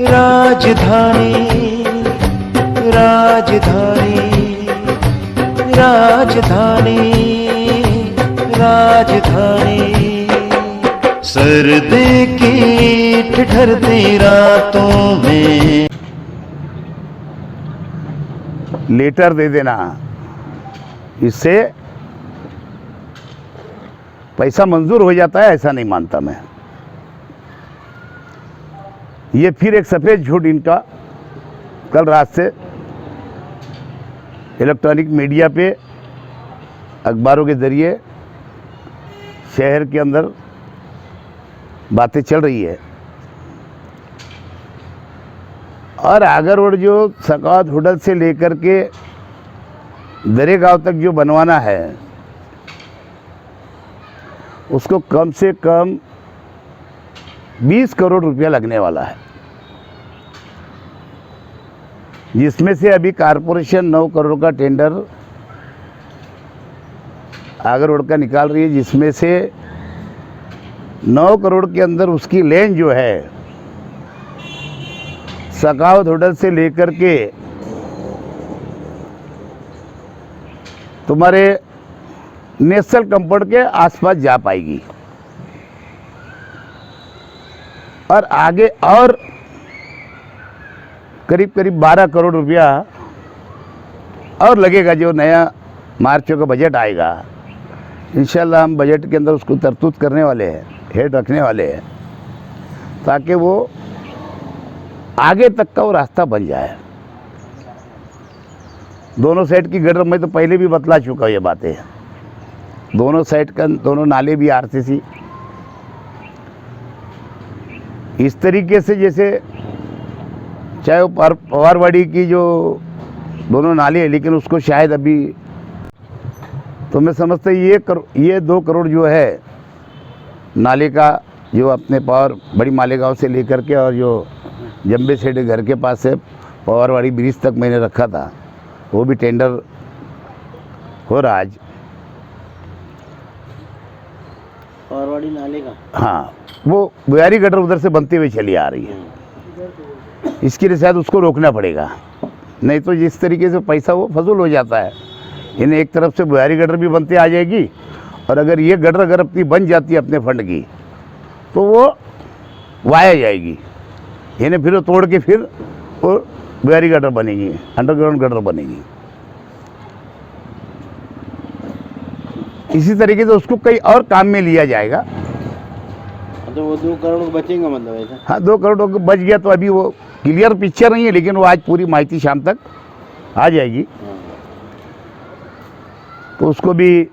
राजधानी राजधानी राजधानी राजधानी, सर्दी की ठिठुरती रातों में। लेटर दे देना, इससे पैसा मंजूर हो जाता है, ऐसा नहीं मानता मैं। ये फिर एक सफ़ेद झूठ इनका कल रात से इलेक्ट्रॉनिक मीडिया पे, अखबारों के ज़रिए शहर के अंदर बातें चल रही है। और आगर रोड जो सकावत होटल से लेकर के दरेगांव तक जो बनवाना है, उसको कम से कम 20 करोड़ रुपया लगने वाला है, जिसमें से अभी कारपोरेशन 9 करोड़ का टेंडर आगर रोड का निकाल रही है, जिसमें से 9 करोड़ के अंदर उसकी लेन जो है सकावत होटल से लेकर के तुम्हारे नेशनल कंपाउंड के आसपास जा पाएगी। और आगे और करीब करीब 12 करोड़ रुपया और लगेगा, जो नया मार्च का बजट आएगा। इंशाल्लाह हम बजट के अंदर उसको तरतूत करने वाले हैं, हेड रखने वाले हैं, ताकि वो आगे तक का वो रास्ता बन जाए। दोनों साइड की गटर में तो पहले भी बतला चुका हूँ ये बातें। दोनों साइड का दोनों नाले भी आरसीसी इस तरीके से, जैसे चाहे वो पवारवाड़ी की जो दोनों नाले है, लेकिन उसको शायद अभी तो मैं समझता ये 2 करोड़ जो है नाले का, जो अपने बड़ी मालेगांव से लेकर के और जो जम्बे सेठ घर के पास से पवारवाड़ी ब्रिज तक मैंने रखा था, वो भी टेंडर हो रहा आज। पवारवाड़ी नाले का, हाँ, वो बुयारी गटर उधर से बनते हुए चली आ रही है। इसके लिए शायद उसको रोकना पड़ेगा, नहीं तो जिस तरीके से पैसा वो फजूल हो जाता है। इन्हें एक तरफ से बुयारी गटर भी बनते आ जाएगी, और अगर ये गटर अगर अपनी बन जाती है अपने फंड की, तो वो वाया जाएगी। इन्हें फिर तोड़ के फिर वो बुयारी गटर बनेगी, अंडरग्राउंड गटर बनेगी। इसी तरीके से उसको कई और काम में लिया जाएगा। तो वो 2 करोड़ बचेंगे मतलब ऐसा? हाँ, 2 करोड़ बच गया तो अभी वो क्लियर पिक्चर नहीं है, लेकिन वो आज पूरी माहिती शाम तक आ जाएगी। तो उसको भी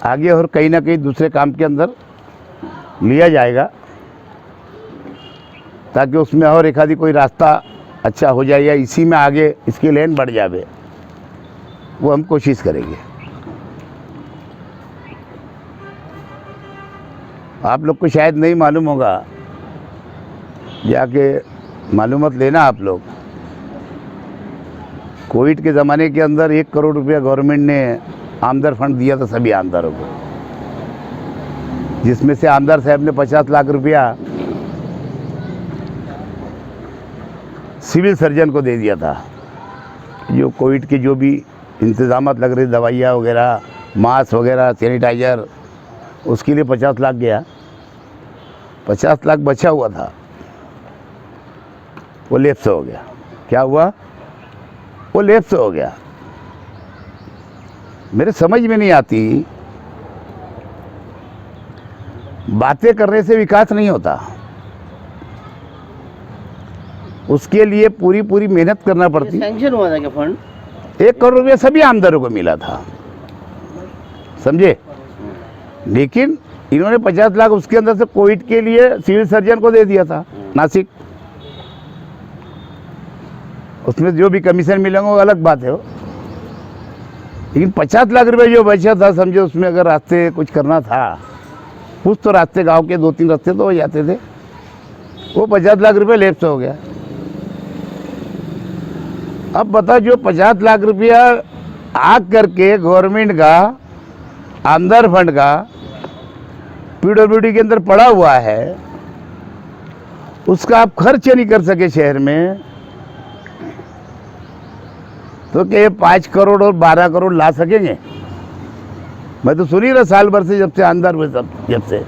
आगे और कहीं ना कहीं दूसरे काम के अंदर लिया जाएगा, ताकि उसमें और एक आधी कोई रास्ता अच्छा हो जाए, या इसी में आगे इसकी लेन बढ़ जाए, वो हम कोशिश करेंगे। आप लोग को शायद नहीं मालूम होगा, जाके मालूमात लेना आप लोग। कोविड के ज़माने के अंदर 1 करोड़ रुपया गवर्नमेंट ने आमदार फंड दिया था सभी आमदारों को, जिसमें से आमदार साहब ने 50 लाख रुपया सिविल सर्जन को दे दिया था। जो कोविड के जो भी इंतज़ामात लग रहे, दवाइयाँ वगैरह, मास्क वगैरह, सैनिटाइज़र, उसके लिए 50 लाख गया। 50 लाख बचा हुआ था, वो लेफ्ट से हो गया। क्या हुआ? वो लेफ्ट से हो गया। मेरे समझ में नहीं आती, बातें करने से विकास नहीं होता, उसके लिए पूरी मेहनत करना पड़ती। सैंक्शन हुआ था क्या फंड? 1 करोड़ रुपया सभी आमदारों को मिला था, समझे। लेकिन इन्होंने 50 लाख उसके अंदर से कोविड के लिए सिविल सर्जन को दे दिया था नासिक। उसमें जो भी कमीशन मिलेंगे वो अलग बात है, लेकिन 50 लाख रुपए जो बचा था, समझे, उसमें अगर रास्ते कुछ करना था, कुछ तो रास्ते गांव के 2-3 रास्ते तो हो जाते थे, वो 50 लाख रुपए लेफ्ट से हो गया। अब बता, जो 50 लाख रुपया आ करके गवर्नमेंट का आमदार फंड का पीडब्ल्यूडी के अंदर पड़ा हुआ है, उसका आप खर्च नहीं कर सके शहर में, तो क्या 5 करोड़ और 12 करोड़ ला सकेंगे? मैं तो सुन ही रहा साल भर से, जब से अंदर हुए सब, जब से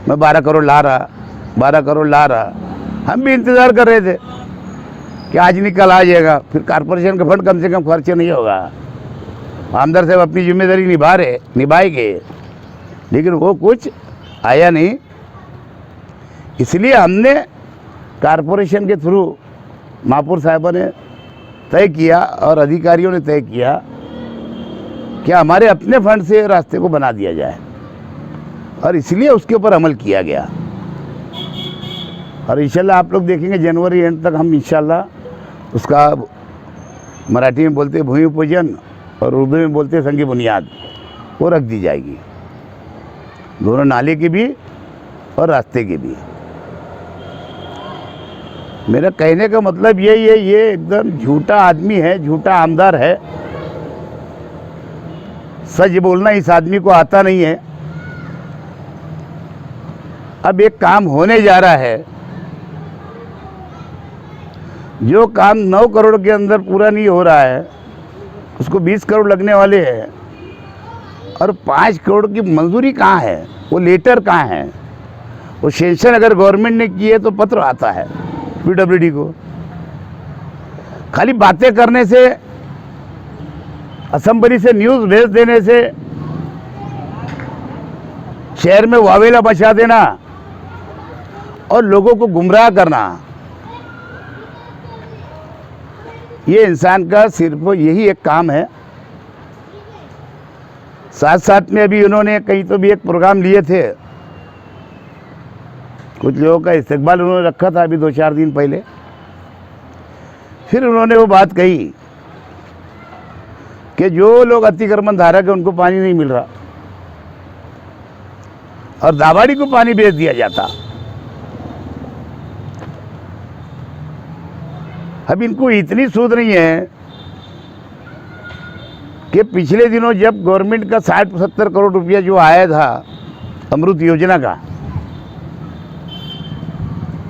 मैं 12 करोड़ ला रहा, 12 करोड़ ला रहा। हम भी इंतज़ार कर रहे थे कि आज निकल आ जाएगा, फिर कारपोरेशन का फंड कम से कम खर्च नहीं होगा। आमदार साहब अपनी जिम्मेदारी निभाएंगे, लेकिन वो कुछ आया नहीं। इसलिए हमने कारपोरेशन के थ्रू महापौर साहबों ने तय किया और अधिकारियों ने तय किया कि हमारे अपने फंड से रास्ते को बना दिया जाए, और इसलिए उसके ऊपर अमल किया गया। और इंशाल्लाह आप लोग देखेंगे जनवरी एंड तक हम इंशाल्लाह उसका, मराठी में बोलते भूमि पूजन और उर्दू में बोलते संगी बुनियाद, वो रख दी जाएगी, दोनों नाले की भी और रास्ते की भी। मेरा कहने का मतलब यही है, ये एकदम झूठा आदमी है, झूठा आमदार है। सच बोलना इस आदमी को आता नहीं है। अब एक काम होने जा रहा है, जो काम 9 करोड़ के अंदर पूरा नहीं हो रहा है, उसको 20 करोड़ लगने वाले हैं, और 5 करोड़ की मंजूरी कहाँ है? वो लेटर कहाँ है? वो सेंक्शन अगर गवर्नमेंट ने की है तो पत्र आता है पीडब्ल्यूडी को। खाली बातें करने से, असेंबली से न्यूज़ भेज देने से, शहर में वावेला बचा देना और लोगों को गुमराह करना, ये इंसान का सिर्फ यही एक काम है। साथ साथ में अभी उन्होंने कहीं तो भी एक प्रोग्राम लिए थे, कुछ लोगों का इस्तकबाल उन्होंने रखा था अभी 2-4 दिन पहले। फिर उन्होंने वो बात कही कि जो लोग अतिक्रमण धारक है उनको पानी नहीं मिल रहा और दाबाड़ी को पानी भेज दिया जाता। अब इनको इतनी सूझ नहीं है कि पिछले दिनों जब गवर्नमेंट का 60-70 करोड़ रुपया जो आया था अमृत योजना का,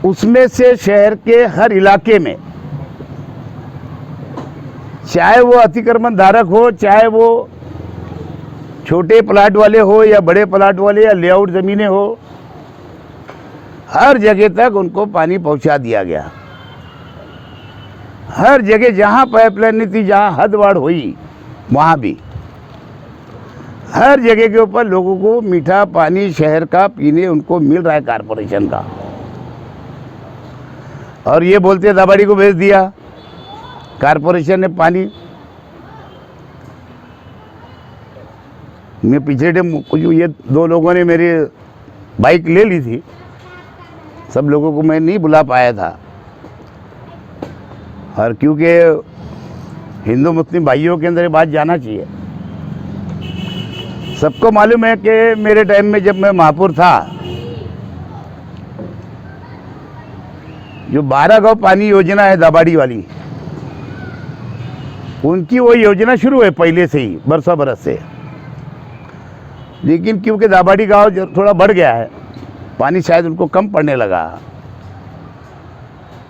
उसमें से शहर के हर इलाके में, चाहे वो अतिक्रमण धारक हो, चाहे वो छोटे प्लाट वाले हो या बड़े प्लाट वाले या लेआउट ज़मीनें हो, हर जगह तक उनको पानी पहुंचा दिया गया। हर जगह जहां पाइपलाइन नहीं थी, जहां हद बाढ़ हुई, वहां भी हर जगह के ऊपर लोगों को मीठा पानी शहर का पीने उनको मिल रहा है कारपोरेशन का। और ये बोलते दाबाड़ी को भेज दिया कारपोरेशन ने पानी। मैं पिछले टाइम ये 2 लोगों ने मेरी बाइक ले ली थी, सब लोगों को मैं नहीं बुला पाया था, और क्योंकि हिंदू मुस्लिम भाइयों के अंदर ये बात जाना चाहिए। सबको मालूम है कि मेरे टाइम में जब मैं महापौर था, जो 12 गांव पानी योजना है दाबाड़ी वाली, उनकी वो योजना शुरू है पहले से ही, बरसों बरस से। लेकिन क्योंकि दाबाड़ी गांव थोड़ा बढ़ गया है, पानी शायद उनको कम पड़ने लगा,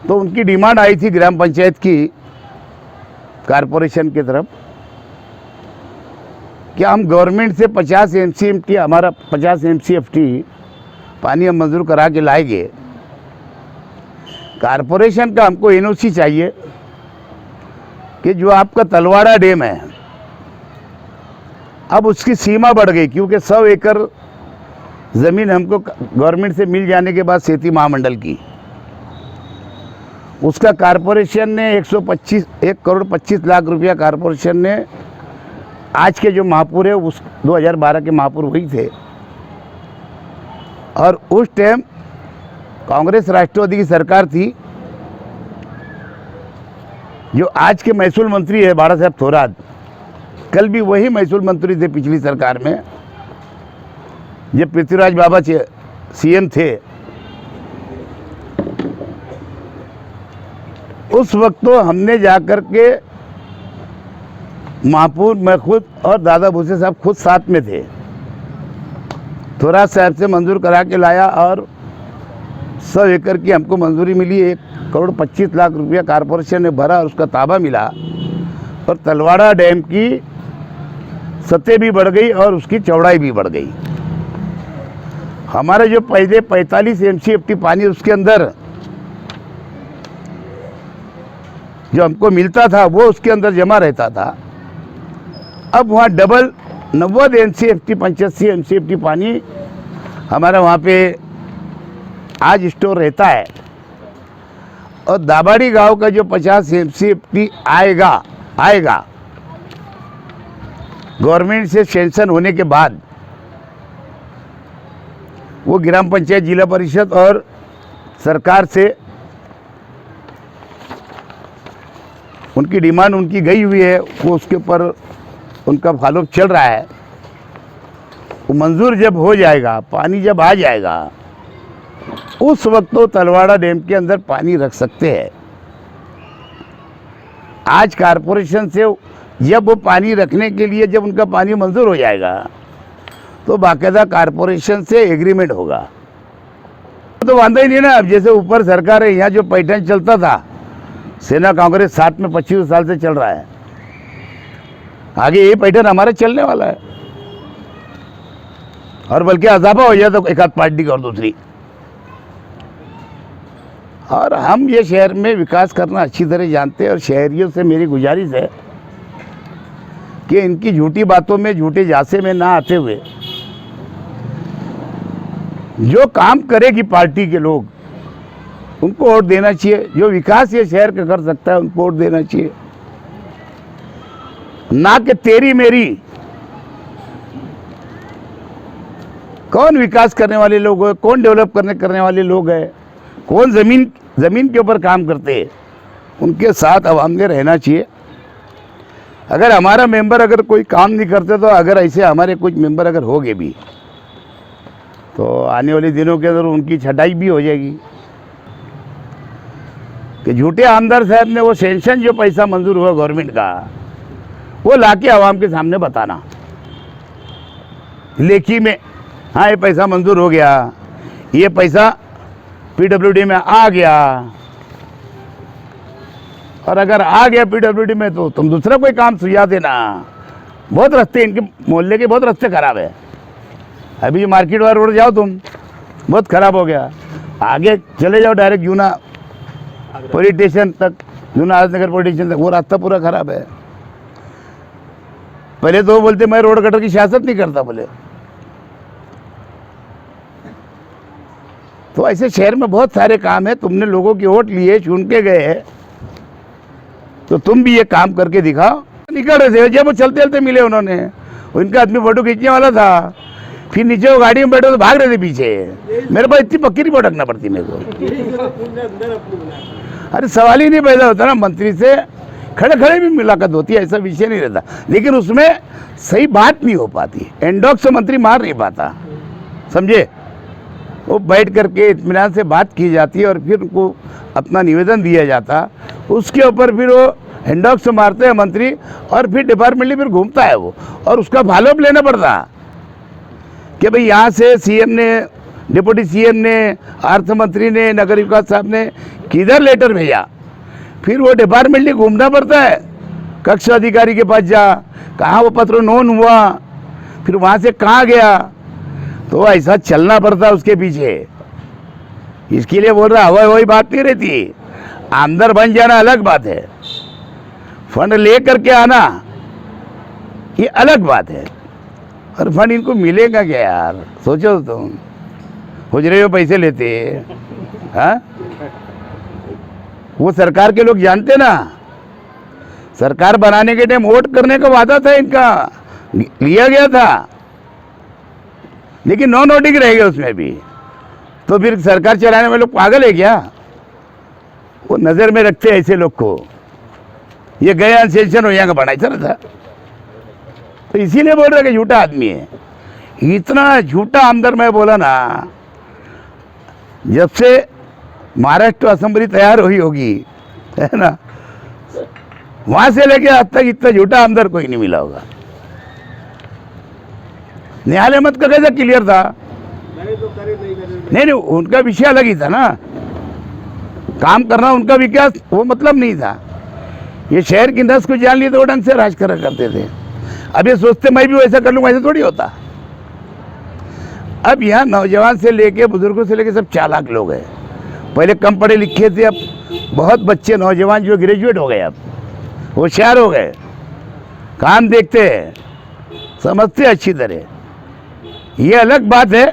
तो उनकी डिमांड आई थी ग्राम पंचायत की कारपोरेशन की तरफ, क्या हम गवर्नमेंट से 50 MCMT, हमारा 50 MCFT पानी हम मंजूर करा के लाएंगे। कारपोरेशन का हमको NOC चाहिए कि जो आपका तलवाड़ा डैम है, अब उसकी सीमा बढ़ गई, क्योंकि 100 एकड़ ज़मीन हमको गवर्नमेंट से मिल जाने के बाद सेती महामंडल की, उसका कारपोरेशन ने 1 करोड़ 25 लाख रुपया कारपोरेशन ने, आज के जो महापौर है उस 2012 के महापौर वही थे, और उस टाइम कांग्रेस राष्ट्रवादी की सरकार थी। जो आज के महसूल मंत्री है बाड़ा साहब थोराट, कल भी वही महसूल मंत्री थे पिछली सरकार में, जब पृथ्वीराज बाबा CM थे। उस वक्त तो हमने जाकर के महापौर, मैं खुद और दादा भूसे साहब खुद साथ में थे, थोराट साहब से मंजूर करा के लाया और 100 एकड़ की हमको मंजूरी मिली, 1,25,00,000 रुपया कारपोरेशन ने भरा और उसका ताबा मिला, और तलवाड़ा डैम की सतह भी बढ़ गई और उसकी चौड़ाई भी बढ़ गई। हमारे जो पहले 45 MCFT पानी उसके अंदर जो हमको मिलता था वो उसके अंदर जमा रहता था, अब वहाँ डबल 90 MCFT 85 MCFT पानी हमारा वहाँ पे आज स्टोर रहता है। और दाबाड़ी गांव का जो 50 MCFT आएगा गवर्नमेंट से सैंक्शन होने के बाद, वो ग्राम पंचायत, जिला परिषद और सरकार से उनकी डिमांड उनकी गई हुई है, वो उसके ऊपर उनका फॉलोअप चल रहा है। वो मंजूर जब हो जाएगा, पानी जब आ जाएगा, उस वक्त तो तलवाड़ा डैम के अंदर पानी रख सकते हैं। आज कारपोरेशन से जब वो पानी रखने के लिए जब उनका पानी मंजूर हो जाएगा तो बाकायदा कारपोरेशन से एग्रीमेंट होगा, तो वादा ही नहीं ना। अब जैसे ऊपर सरकार है, यहाँ जो पैटर्न चलता था सेना कांग्रेस साथ में 25 साल से चल रहा है, आगे ये पैटर्न हमारा चलने वाला है, और बल्कि अजाफा हो जाए तो एक आध पार्टी का और दूसरी। और हम ये शहर में विकास करना अच्छी तरह जानते हैं, और शहरियों से मेरी गुजारिश है कि इनकी झूठी बातों में, झूठे झांसे में ना आते हुए जो काम करेगी पार्टी के लोग उनको वोट देना चाहिए। जो विकास ये शहर का कर सकता है उनको वोट देना चाहिए, ना कि तेरी मेरी। कौन विकास करने वाले लोग हैं, कौन डेवलप करने वाले लोग हैं, कौन जमीन के ऊपर काम करते हैं, उनके साथ आवाम ने रहना चाहिए। अगर हमारा मेंबर अगर कोई काम नहीं करते, तो अगर ऐसे हमारे कुछ मेंबर अगर हो गए भी तो आने वाले दिनों के अंदर उनकी छटाई भी हो जाएगी। कि झूठे आमदार साहब ने वो सेंक्शन जो पैसा मंजूर हुआ गवर्नमेंट का, वो लाके आवाम के सामने बताना लेखी में, हाँ ये पैसा मंजूर हो गया, ये पैसा PWD में आ गया। और अगर आ गया PWD में तो तुम दूसरा कोई काम सुझा देना। बहुत रास्ते इनके मोहल्ले के, बहुत रास्ते खराब है। अभी मार्केट वाला रोड जाओ तुम, बहुत खराब हो गया। आगे चले जाओ डायरेक्ट जूना पुलिस स्टेशन तक, जूना आजनगर पुलिस स्टेशन तक, वो रास्ता पूरा खराब है। पहले तो वो बोलते मैं रोड कटर की सियासत नहीं करता, बोले। तो ऐसे शहर में बहुत सारे काम है, तुमने लोगों की वोट लिए, चुन के गए, तो तुम भी ये काम करके दिखाओ। निकल रहे थे जब वो चलते चलते मिले उन्होंने, उनका आदमी फोटो खींचने वाला था, फिर नीचे वो गाड़ी में बैठे तो भाग रहे थे पीछे। मेरे पास इतनी पक्की रिपोर्ट रखना पड़ती मेरे को। अरे सवाल ही नहीं पैदा होता ना, मंत्री से खड़े खड़े भी मुलाकात होती है, ऐसा विषय नहीं रहता, लेकिन उसमें सही बात नहीं हो पाती। एंडॉक से मंत्री मार नहीं पाता, समझे। वो बैठ करके इत्मीनान से बात की जाती है और फिर उनको अपना निवेदन दिया जाता, उसके ऊपर फिर वो हैंडॉक से मारते हैं मंत्री, और फिर डिपार्टमेंटली फिर घूमता है वो, और उसका फॉलोअप लेना पड़ता कि भाई यहाँ से सीएम ने, डिप्टी सीएम ने, अर्थ मंत्री ने, नगर विकास साहब ने किधर लेटर भेजा। फिर वो डिपार्टमेंटली घूमना पड़ता है, कक्ष अधिकारी के पास जा, कहाँ वो पत्र नोन हुआ, फिर वहाँ से कहाँ गया, तो ऐसा चलना पड़ता है उसके पीछे। इसके लिए बोल रहा हवा वही बात नहीं रहती। आमदार बन जाना अलग बात है, फंड ले करके आना ये अलग बात है। और फंड इनको मिलेगा क्या यार, सोचो तुम। हुजरे में पैसे लेते, हाँ, वो सरकार के लोग जानते ना। सरकार बनाने के टाइम वोट करने का वादा था इनका, लिया गया था, लेकिन नॉन वोटिंग रह गया उसमें भी। तो फिर सरकार चलाने में लोग पागल है क्या? वो नजर में रखते हैं ऐसे लोग को। ये गया सेंशन हो जाएगा, बढ़ाई था। तो इसीलिए बोल रहे कि झूठा आदमी है। इतना झूठा आमदार मैं बोला ना, जब से महाराष्ट्र असेंबली तैयार हुई होगी, है ना, वहां से लेके आज तक इतना झूठा आमदार कोई नहीं मिला होगा। न्यायालय मत का कैसा क्लियर था, नहीं नहीं, उनका विषय अलग ही था ना, काम करना उनका विकास वो मतलब नहीं था। ये शहर की नस को जान लिए तो वो ढंग से राज करा करते थे। अब ये सोचते मैं भी वैसा कर लूँगा, ऐसा थोड़ी होता। अब यहाँ नौजवान से लेके बुजुर्गों से लेके सब चालाक लोग हैं। पहले कम पढ़े लिखे थे, अब बहुत बच्चे नौजवान जो ग्रेजुएट हो गए, अब होशियार हो गए, काम देखते हैं, समझते अच्छी तरह। ये अलग बात है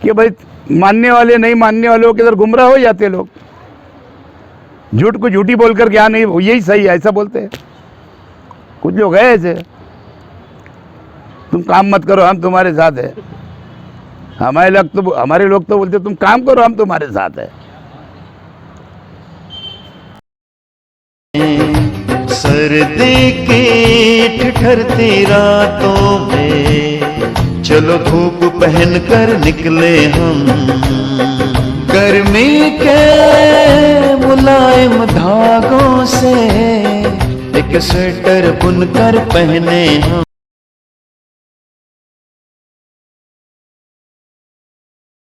कि भाई मानने वाले नहीं मानने वालों के इधर गुमराह हो जाते लोग, झूठ को झूठी बोलकर क्या नहीं यही सही है ऐसा बोलते हैं। कुछ लोग हैं ऐसे, तुम काम मत करो हम तुम्हारे साथ है। हमारे लोग तो बोलते तुम काम करो हम तुम्हारे साथ है। सर्दी की ठिठुरती रातों में चलो धूप पहन कर निकले हम, गर्मी के मुलायम धागों से एक स्वेटर बुनकर पहने हम।